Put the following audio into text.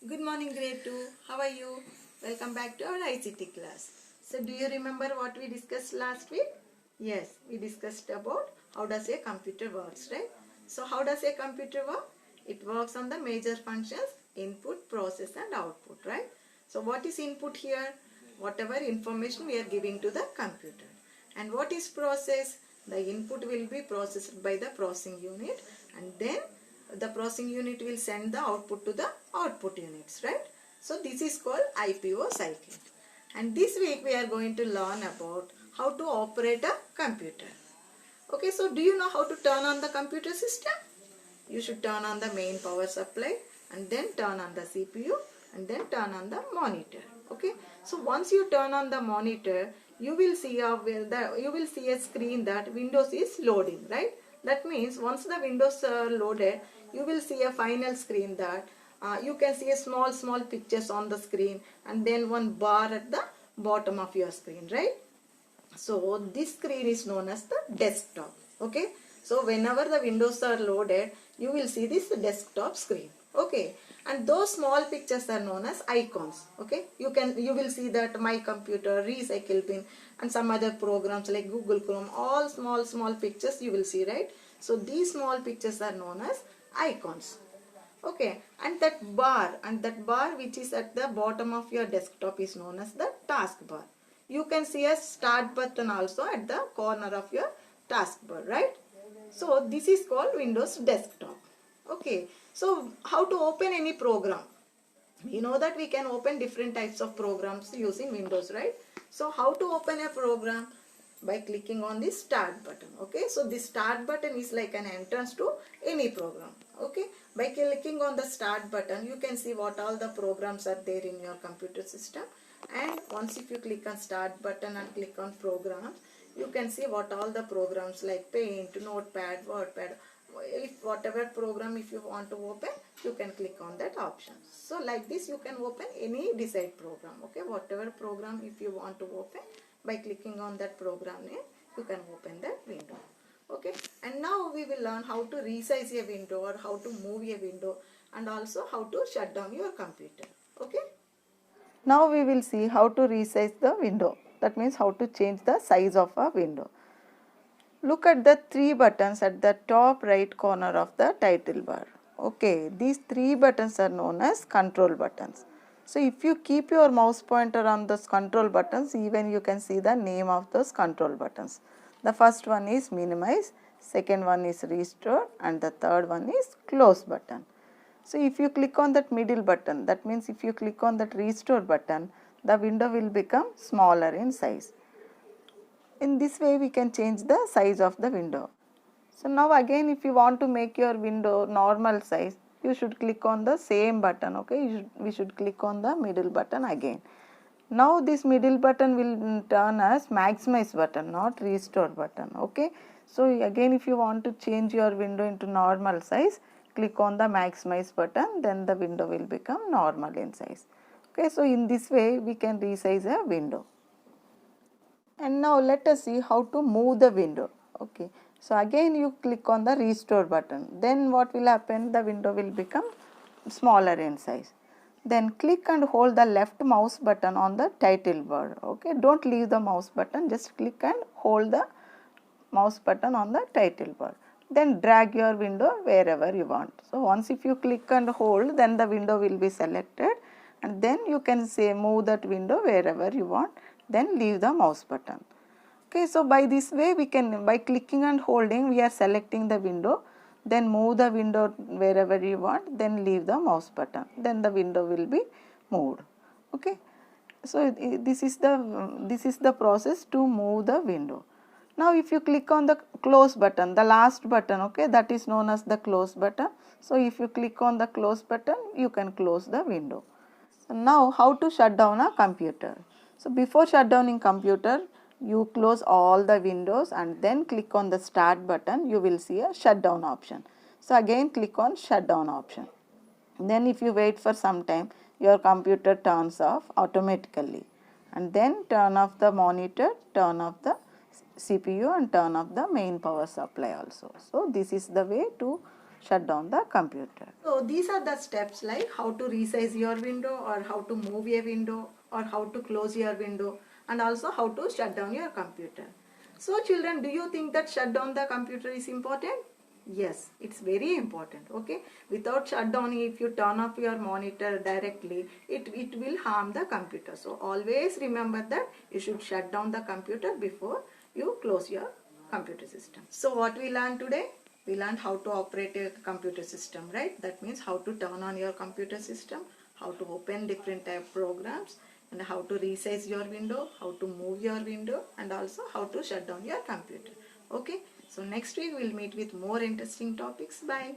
Good morning grade 2. How are you? Welcome back to our ICT class. So do you remember what we discussed last week? Yes, we discussed about how does a computer works, right? So how does a computer work? It works on the major functions input, process and output, right? So what is input here? Whatever information we are giving to the computer. And what is process? The input will be processed by the processing unit and then the processing unit will send the output to the output units, right? So this is called IPO cycle. And this week we are going to learn about how to operate a computer. Okay, so do you know how to turn on the computer system? You should turn on the main power supply and then turn on the CPU and then turn on the monitor. Okay, so once you turn on the monitor, you will see a screen that Windows is loading, right? That means once the Windows are loaded, you will see a final screen that you can see a small pictures on the screen and then one bar at the bottom of your screen, right? So this screen is known as the desktop. Okay. So whenever the windows are loaded, you will see this desktop screen. Okay. And those small pictures are known as icons. Okay. You will see that My Computer, Recycle Bin and some other programs like Google Chrome, all small pictures you will see, right? So these small pictures are known as icons. Okay, and that bar which is at the bottom of your desktop is known as the taskbar. You can see a start button also at the corner of your taskbar, right? So this is called Windows desktop. Okay, so how to open any program? We know that we can open different types of programs using Windows, right? So how to open a program? By clicking on the start button. Okay, so the start button is like an entrance to any program. Okay, by clicking on the start button, you can see what all the programs are there in your computer system. And once if you click on start button and click on programs, you can see what all the programs like Paint, Notepad, WordPad, if whatever program if you want to open, you can click on that option. So like this you can open any desired program. Okay, whatever program if you want to open, by clicking on that program name, you can open that window. Okay, and now we will learn how to resize a window or how to move a window and also how to shut down your computer. Okay. Now we will see how to resize the window. That means how to change the size of a window. Look at the three buttons at the top right corner of the title bar. Okay, these three buttons are known as control buttons. So if you keep your mouse pointer on those control buttons, even you can see the name of those control buttons. The first one is minimize, second one is restore and the third one is close button. So if you click on that middle button, that means if you click on that restore button, the window will become smaller in size. In this way we can change the size of the window. So now again if you want to make your window normal size, you should click on the same button. Okay, we should click on the middle button again. Now this middle button will turn as maximize button, not restore button. Okay, so again if you want to change your window into normal size, click on the maximize button, then the window will become normal in size. Okay, so in this way we can resize a window. And now let us see how to move the window. Okay, so again you click on the restore button, then what will happen, the window will become smaller in size. Then click and hold the left mouse button on the title bar. Okay, don't leave the mouse button, just click and hold the mouse button on the title bar. Then drag your window wherever you want. So once if you click and hold, then the window will be selected and then you can say move that window wherever you want, then leave the mouse button. Okay, so by this way we can, by clicking and holding, we are selecting the window, then move the window wherever you want, then leave the mouse button, then the window will be moved. Okay, so this is the process to move the window. Now if you click on the close button, the last button, okay, that is known as the close button. So if you click on the close button, you can close the window. So now how to shut down a computer. So before shutdowning computer, you close all the windows and then click on the start button, you will see a shutdown option. So again click on shutdown option. Then if you wait for some time, your computer turns off automatically. And then turn off the monitor, turn off the CPU and turn off the main power supply also. So this is the way to shut down the computer. So these are the steps like how to resize your window or how to move a window or how to close your window and also how to shut down your computer. So children, do you think that shut down the computer is important? Yes, it's very important. Okay, without shutdown, if you turn off your monitor directly, it will harm the computer. So always remember that you should shut down the computer before you close your computer system. So what we learned today? We learned how to operate a computer system, right? That means how to turn on your computer system, how to open different type programs, and how to resize your window, how to move your window, and also how to shut down your computer. Okay, so next week we'll meet with more interesting topics. Bye.